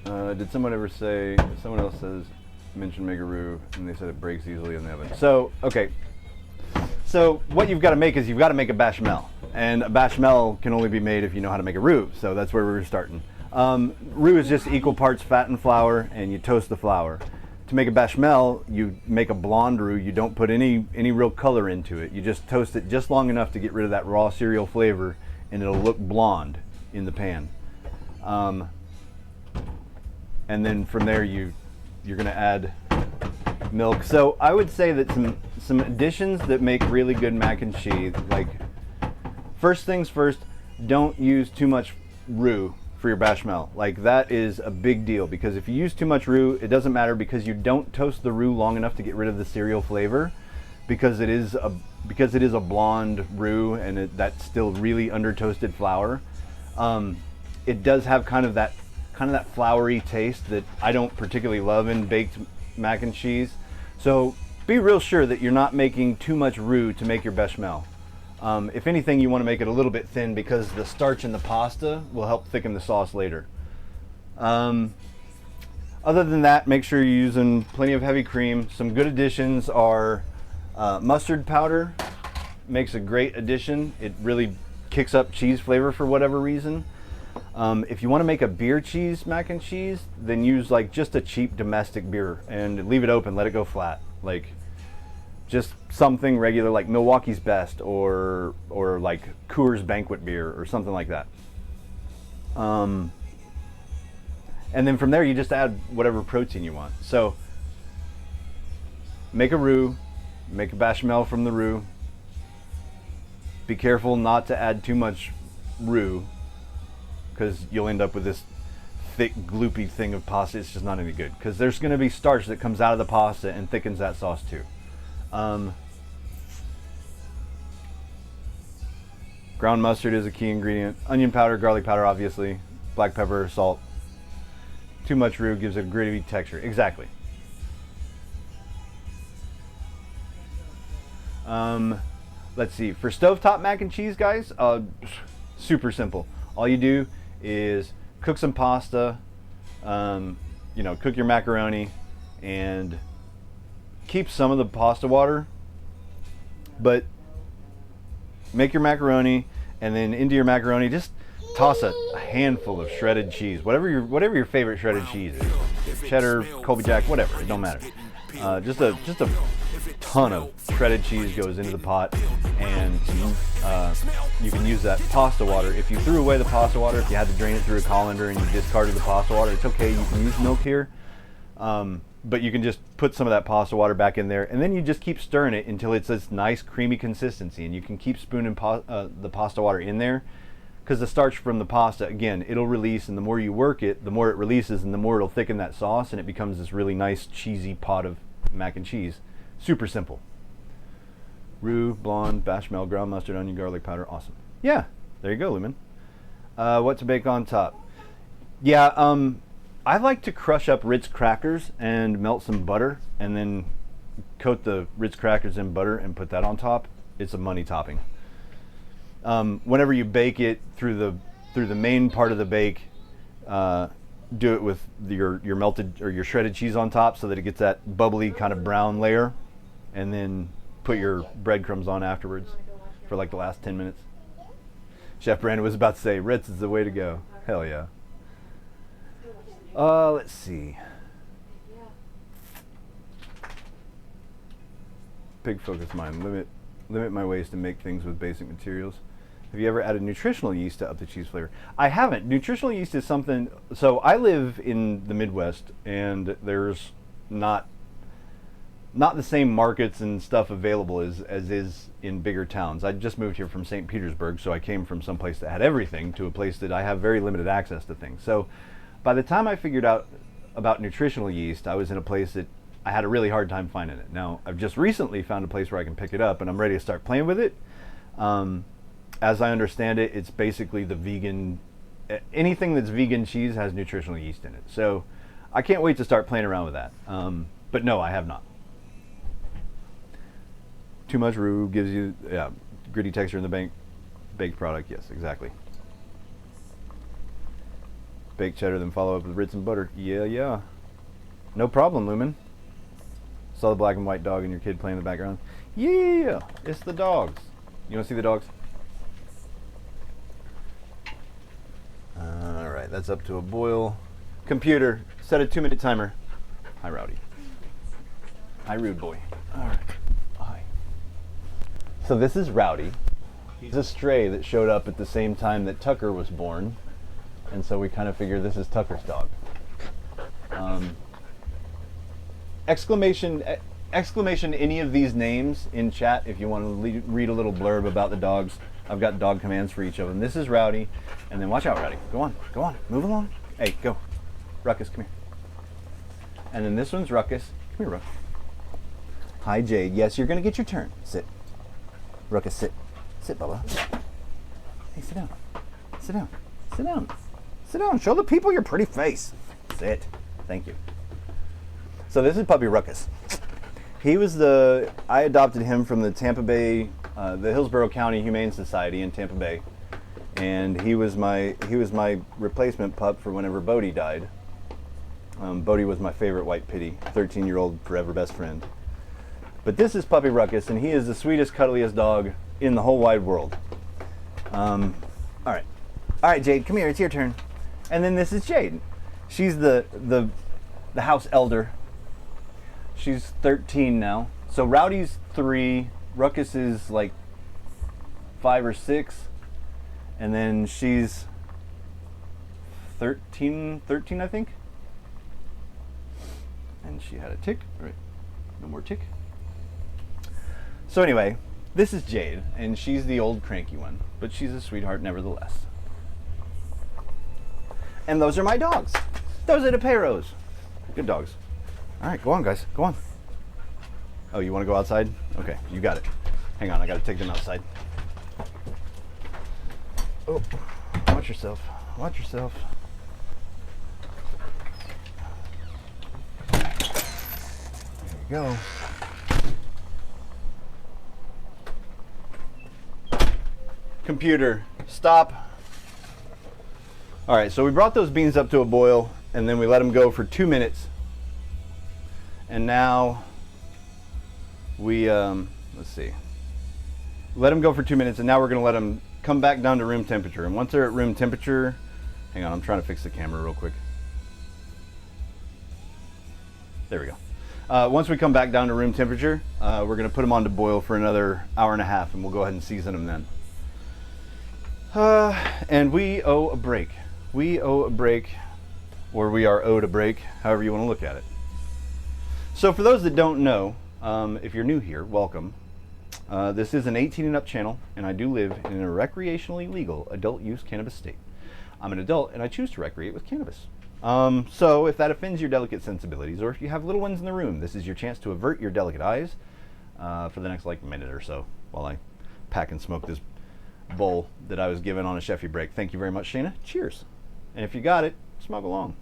Did someone ever say, someone else mentioned make a roux, and they said it breaks easily in the oven. So, okay. So what you've got to make is you've got to make a bechamel. And a bechamel can only be made if you know how to make a roux. So that's where we're starting. Roux is just equal parts fat and flour, and you toast the flour. To make a bechamel, you make a blonde roux. You don't put any real color into it. You just toast it just long enough to get rid of that raw cereal flavor, and it'll look blonde in the pan. And then from there you're going to add milk. So I would say that some additions that make really good mac and cheese, like first things first, don't use too much roux for your bechamel. Like that is a big deal, because if you use too much roux, it doesn't matter, because you don't toast the roux long enough to get rid of the cereal flavor, because it is a blonde roux and that's still really under toasted flour. It does have kind of that floury taste that I don't particularly love in baked mac and cheese. So be real sure that you're not making too much roux to make your bechamel. If anything, you want to make it a little bit thin, because the starch in the pasta will help thicken the sauce later. Other than that, make sure you're using plenty of heavy cream. Some good additions are mustard powder. Makes a great addition. It really kicks up cheese flavor for whatever reason. If you want to make a beer cheese mac and cheese, then use like just a cheap domestic beer and leave it open, let it go flat. Like just something regular like Milwaukee's Best or like Coors Banquet beer or something like that. And then from there you just add whatever protein you want. So make a roux, make a bechamel from the roux. Be careful not to add too much roux, because you'll end up with this thick, gloopy thing of pasta. It's just not any good, because there's going to be starch that comes out of the pasta and thickens that sauce too. Ground mustard is a key ingredient. Onion powder, garlic powder, obviously. Black pepper, salt. Too much roux gives it a gritty texture. Exactly. Let's see. For stovetop mac and cheese, guys, super simple. All you do is cook some pasta, cook your macaroni, and keep some of the pasta water, but make your macaroni, and then into your macaroni just toss a handful of shredded cheese, whatever your favorite shredded cheese is, cheddar, Colby Jack, whatever, it don't matter. Just a ton of shredded cheese goes into the pot, and you can use that pasta water. If you threw away the pasta water, if you had to drain it through a colander and you discarded the pasta water, it's okay, you can use milk here. But you can just put some of that pasta water back in there, and then you just keep stirring it until it's this nice creamy consistency, and you can keep spooning the pasta water in there, because the starch from the pasta, again, it'll release, and the more you work it, the more it releases, and the more it'll thicken that sauce, and it becomes this really nice cheesy pot of mac and cheese. Super simple. Roux, blonde, bechamel, ground mustard, onion, garlic powder. Awesome. Yeah, there you go, Lumen. What to bake on top? Yeah, I like to crush up Ritz crackers and melt some butter, and then coat the Ritz crackers in butter and put that on top. It's a money topping. Whenever you bake it through the main part of the bake, do it with your melted or your shredded cheese on top, so that it gets that bubbly kind of brown layer, and then put your breadcrumbs on afterwards for like the last 10 minutes. Chef Brandon was about to say, Ritz is the way to go. Hell yeah. Let's see. Big focus mind. Limit my ways to make things with basic materials. Have you ever added nutritional yeast to up the cheese flavor? I haven't. Nutritional yeast is something, so I live in the Midwest, and there's not the same markets and stuff available as is in bigger towns. I just moved here from St. Petersburg, so I came from some place that had everything to a place that I have very limited access to things. So by the time I figured out about nutritional yeast, I was in a place that I had a really hard time finding it. Now, I've just recently found a place where I can pick it up, and I'm ready to start playing with it. As I understand it, it's basically the vegan, anything that's vegan cheese has nutritional yeast in it. So I can't wait to start playing around with that. But no, I have not. Too much roux gives you gritty texture in the baked product. Yes, exactly. Baked cheddar, then follow up with Ritz and butter. Yeah, yeah. No problem, Lumen. Saw the black and white dog and your kid playing in the background. Yeah, it's the dogs. You want to see the dogs? All right, that's up to a boil. Computer, set a 2-minute timer. Hi, Rowdy. Hi, rude boy. All right. Hi. So this is Rowdy. He's a stray that showed up at the same time that Tucker was born, and so we kind of figure this is Tucker's dog. Exclamation any of these names in chat if you want to read a little blurb about the dogs. I've got dog commands for each of them. This is Rowdy, and then watch out, Rowdy. Go on, move along. Hey, go. Ruckus, come here. And then this one's Ruckus. Come here, Ruckus. Hi, Jade. Yes, you're going to get your turn. Sit. Ruckus, sit. Sit, Bubba. Hey, sit down. Sit down. Sit down. Sit down. Show the people your pretty face. Sit. Thank you. So this is puppy Ruckus. I adopted him from the Tampa Bay, the Hillsborough County Humane Society in Tampa Bay, and he was my replacement pup for whenever Bodie died. Bodie was my favorite white pitty, 13-year-old forever best friend. But this is puppy Ruckus, and he is the sweetest, cuddliest dog in the whole wide world. All right, Jade, come here. It's your turn. And then this is Jade. She's the house elder. She's 13 now. So Rowdy's 3, Ruckus is like 5 or 6, and then she's 13 I think. And she had a tick. All right, no more tick. So anyway, this is Jade, and she's the old cranky one, but she's a sweetheart nevertheless. And those are my dogs. Those are the Perros. Good dogs. All right, go on, guys. Go on. Oh, you want to go outside? Okay, you got it. Hang on, I got to take them outside. Oh, watch yourself. Watch yourself. There you go. Computer, stop. All right, so we brought those beans up to a boil, and then we let them go for 2 minutes. And now we, let's see, let them go for 2 minutes, and now we're going to let them come back down to room temperature. And once they're at room temperature, hang on, I'm trying to fix the camera real quick. There we go. Once we come back down to room temperature, we're going to put them on to boil for another hour and a half, and we'll go ahead and season them then. And we owe a break. We owe a break, or we are owed a break, however you want to look at it. So for those that don't know, if you're new here, welcome. This is an 18 and up channel, and I do live in a recreationally legal adult use cannabis state. I'm an adult, and I choose to recreate with cannabis. So if that offends your delicate sensibilities, or if you have little ones in the room, this is your chance to avert your delicate eyes for the next minute or so while I pack and smoke this bowl that I was given on a Sheffy break. Thank you very much, Shayna. Cheers. And if you got it, smoke along.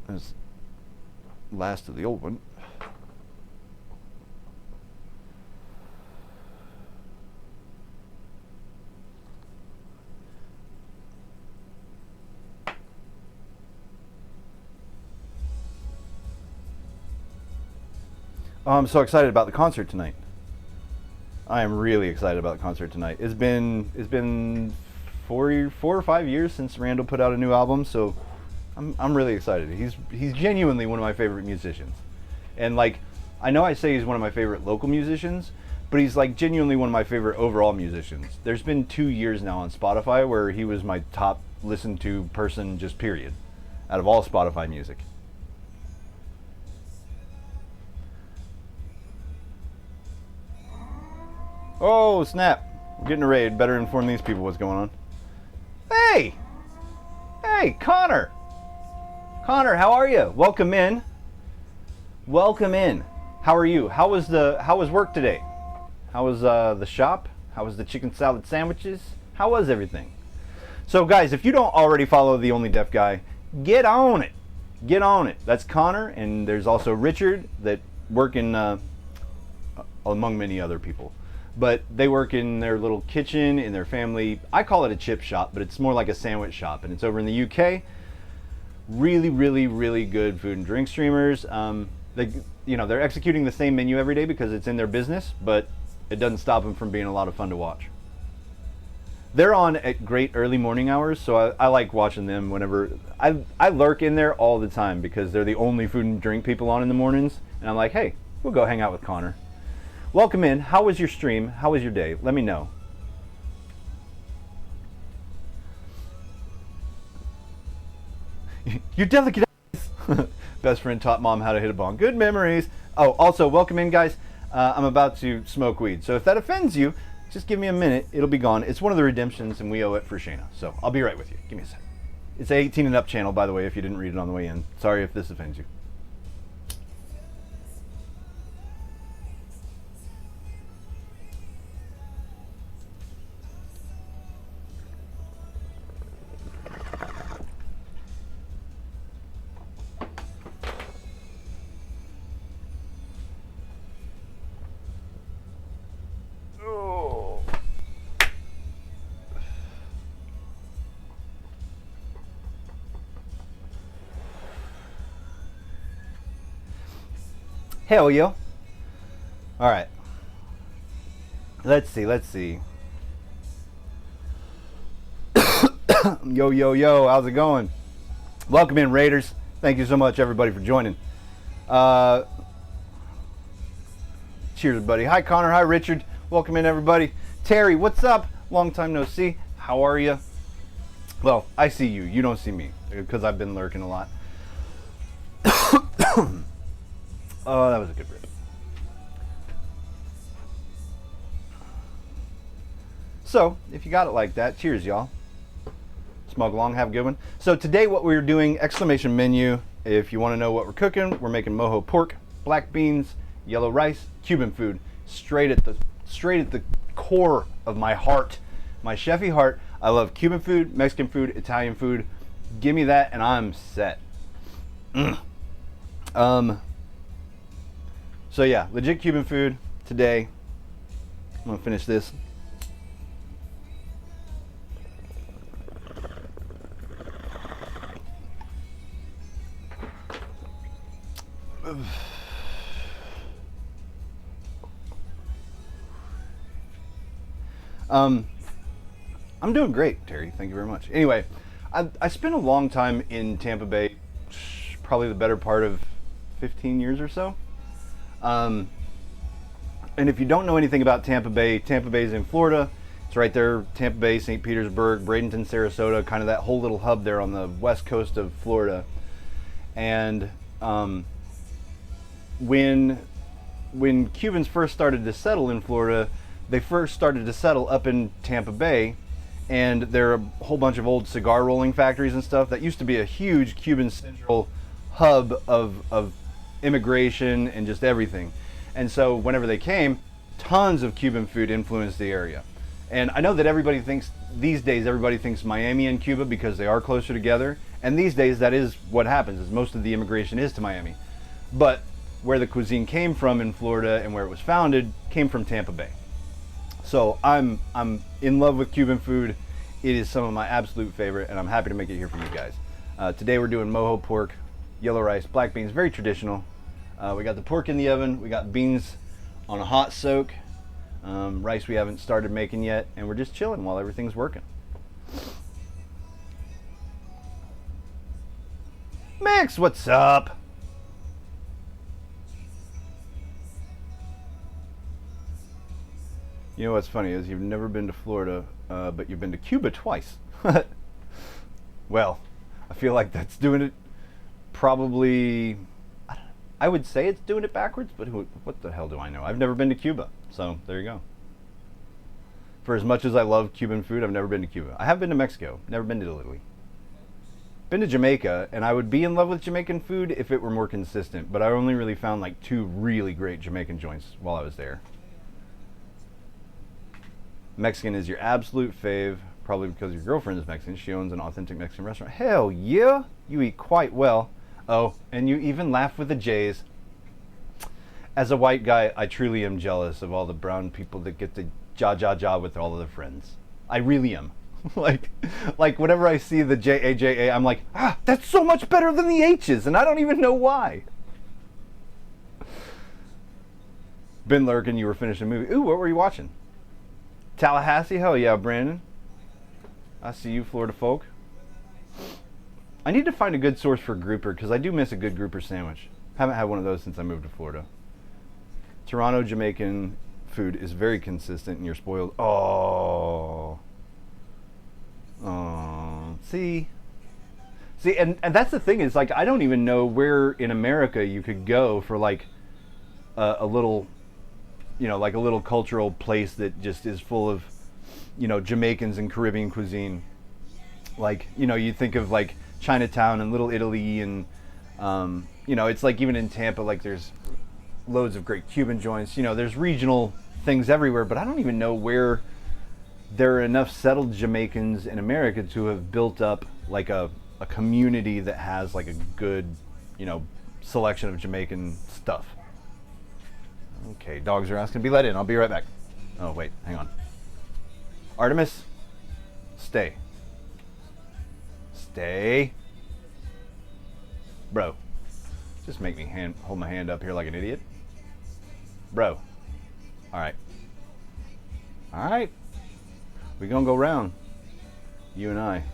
That's last of the old one. Oh, I'm so excited about the concert tonight. I am really excited about the concert tonight. It's been 4 or 5 years since Randall put out a new album, so I'm really excited. He's genuinely one of my favorite musicians. And I know I say he's one of my favorite local musicians, but he's genuinely one of my favorite overall musicians. There's been 2 years now on Spotify where he was my top listened to person, just period, out of all Spotify music. Oh, snap. We're getting a raid. Better inform these people what's going on. Hey! Hey, Connor! Connor, how are you? Welcome in. Welcome in. How are you? How was work today? How was the shop? How was the chicken salad sandwiches? How was everything? So guys, if you don't already follow The Only Deaf Guy, get on it. Get on it. That's Connor, and there's also Richard that work in, among many other people, but they work in their little kitchen in their family. I call it a chip shop, but it's more like a sandwich shop, and it's over in the UK. Really, really, really good food and drink streamers. They're executing the same menu every day because it's in their business, but it doesn't stop them from being a lot of fun to watch. They're on at great early morning hours, so I like watching them whenever. I lurk in there all the time because they're the only food and drink people on in the mornings, and I'm like, hey, we'll go hang out with Connor. Welcome in. How was your stream? How was your day? Let me know. You delicate eyes. Best friend taught mom how to hit a bong. Good memories. Oh, also, welcome in, guys. I'm about to smoke weed, so if that offends you, just give me a minute. It'll be gone. It's one of the redemptions, and we owe it for Shayna. So I'll be right with you. Give me a sec. It's an 18 and up channel, by the way, if you didn't read it on the way in. Sorry if this offends you. Hell yeah. All right. Let's see. Yo, yo, yo. How's it going? Welcome in, Raiders. Thank you so much, everybody, for joining. Cheers, buddy. Hi, Connor. Hi, Richard. Welcome in, everybody. Terry, what's up? Long time no see. How are you? Well, I see you. You don't see me because I've been lurking a lot. Oh, that was a good rip. So, if you got it like that, cheers, y'all. Smoke along, have a good one. So today what we're doing, exclamation menu. If you want to know what we're cooking, we're making mojo pork, black beans, yellow rice, Cuban food. Straight at the core of my heart, my chefy heart. I love Cuban food, Mexican food, Italian food. Give me that and I'm set. So yeah, legit Cuban food today. I'm gonna finish this. I'm doing great, Terry. Thank you very much. Anyway, I spent a long time in Tampa Bay, probably the better part of 15 years or so. And if you don't know anything about Tampa Bay is in Florida. It's right there, Tampa Bay, St. Petersburg, Bradenton, Sarasota, kind of that whole little hub there on the west coast of Florida. And when Cubans first started to settle in Florida, they first started to settle up in Tampa Bay, and there are a whole bunch of old cigar rolling factories and stuff. That used to be a huge Cuban central hub of immigration and just everything. And so whenever they came, tons of Cuban food influenced the area. And I know that these days everybody thinks Miami and Cuba because they are closer together. And these days that is what happens, is most of the immigration is to Miami. But where the cuisine came from in Florida and where it was founded came from Tampa Bay. So I'm in love with Cuban food. It is some of my absolute favorite, and I'm happy to make it here for you guys. Today we're doing mojo pork, yellow rice, black beans, very traditional. We got the pork in the oven, we got beans on a hot soak, rice we haven't started making yet, and we're just chilling while everything's working. Mix, what's up? You know what's funny is you've never been to Florida, but you've been to Cuba twice. Well, I feel like that's doing it probably, I would say it's doing it backwards, but what the hell do I know? I've never been to Cuba, so there you go. For as much as I love Cuban food, I've never been to Cuba. I have been to Mexico, never been to Italy. Been to Jamaica, and I would be in love with Jamaican food if it were more consistent, but I only really found like 2 really great Jamaican joints while I was there. Mexican is your absolute fave, probably because your girlfriend is Mexican. She owns an authentic Mexican restaurant. Hell yeah! You eat quite well. Oh, and you even laugh with the J's. As a white guy, I truly am jealous of all the brown people that get to ja with all of their friends. I really am. like, like whenever I see the J-A-J-A, I'm like, ah, that's so much better than the H's, and I don't even know why. Ben Lurkin, you were finishing a movie. Ooh, what were you watching? Tallahassee? Hell yeah, Brandon. I see you, Florida folk. I need to find a good source for grouper, because I do miss a good grouper sandwich. Haven't had one of those since I moved to Florida. Toronto Jamaican food is very consistent and you're spoiled. Oh. Oh. See, and that's the thing is, like, I don't even know where in America you could go for like a little, you know, like a little cultural place that just is full of, you know, Jamaicans and Caribbean cuisine. Like, you know, you think of like Chinatown and Little Italy and, you know, it's like even in Tampa, like there's loads of great Cuban joints. You know, there's regional things everywhere, but I don't even know where there are enough settled Jamaicans in America to have built up like a community that has like a good, you know, selection of Jamaican stuff. Okay, dogs are asking to be let in. I'll be right back. Oh, wait, hang on. Artemis, stay. Stay. Bro, just make me hold my hand up here like an idiot. Bro. Alright. Alright. We're gonna go round. You and I.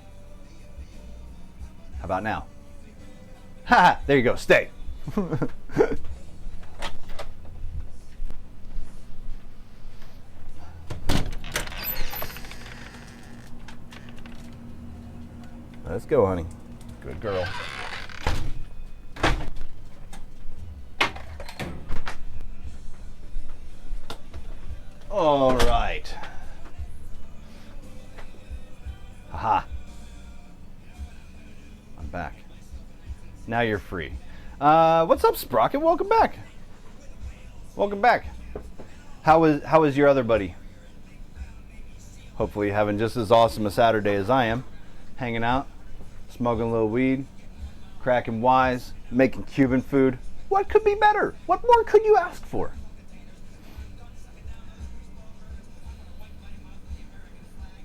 How about now? Ha! There you go. Stay. Let's go, honey. Good girl. All right. Haha. I'm back. Now you're free. What's up, Sprocket? Welcome back. Welcome back. How was your other buddy? Hopefully having just as awesome a Saturday as I am. Hanging out, smoking a little weed, cracking wise, making Cuban food. What could be better? What more could you ask for?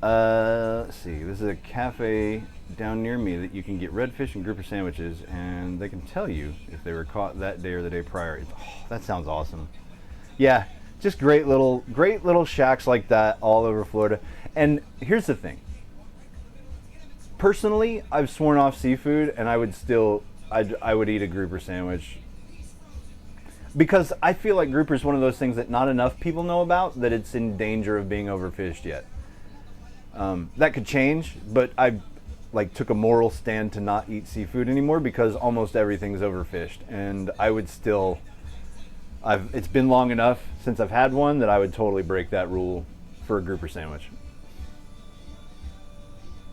Let's see. This is a cafe down near me that you can get redfish and grouper sandwiches, and they can tell you if they were caught that day or the day prior. That sounds awesome. Yeah, just great little shacks like that all over Florida. And here's the thing. Personally, I've sworn off seafood, and I would eat a grouper sandwich, because I feel like grouper is one of those things that not enough people know about, that it's in danger of being overfished yet. That could change, but I took a moral stand to not eat seafood anymore because almost everything's overfished, and I would still. It's been long enough since I've had one that I would totally break that rule for a grouper sandwich.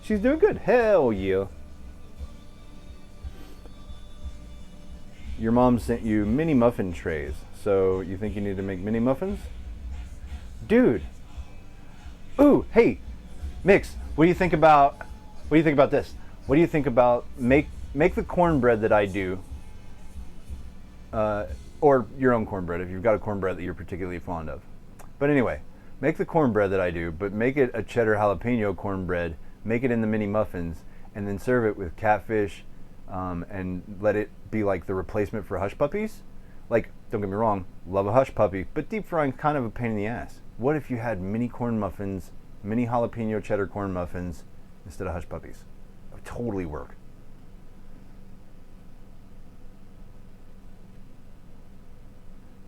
She's doing good. Hell yeah. Your mom sent you mini muffin trays, so you think you need to make mini muffins? Dude. Ooh, hey, Mix, what do you think about this? What do you think about make the cornbread that I do, or your own cornbread if you've got a cornbread that you're particularly fond of. But anyway, make the cornbread that I do, but make it a cheddar jalapeno cornbread, make it in the mini muffins, and then serve it with catfish, and let it be like the replacement for hush puppies. Like, don't get me wrong, love a hush puppy, but deep frying's kind of a pain in the ass. What if you had mini corn muffins, mini jalapeno cheddar corn muffins instead of hush puppies? That would totally work.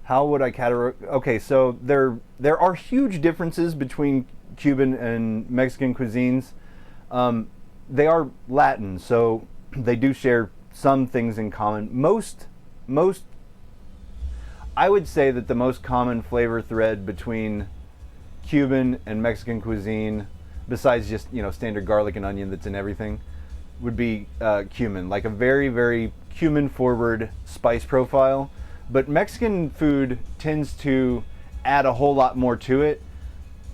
How would I categorize? Okay, so there are huge differences between Cuban and Mexican cuisines. They are Latin, so they do share some things in common. Most, I would say that the most common flavor thread between Cuban and Mexican cuisine, besides just, standard garlic and onion that's in everything, would be cumin. Like a very, very cumin forward spice profile. But Mexican food tends to add a whole lot more to it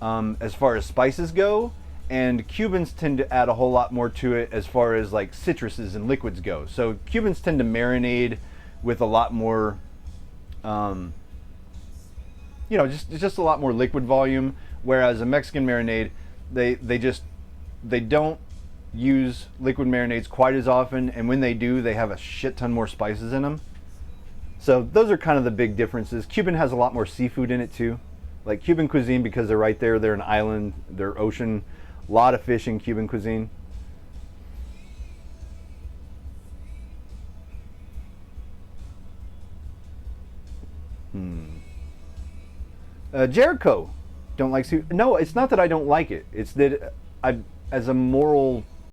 as far as spices go, and Cubans tend to add a whole lot more to it as far as like citruses and liquids go. So Cubans tend to marinate with a lot more you know, just it's just a lot more liquid volume. Whereas a Mexican marinade, they don't use liquid marinades quite as often, and when they do, they have a shit ton more spices in them. So those are kind of the big differences. Cuban has a lot more seafood in it too. Like Cuban cuisine, because they're right there, they're an island, they're ocean, a lot of fish in Cuban cuisine. Jericho, don't like seafood. No, it's not that I don't like it. It's that I, as a moral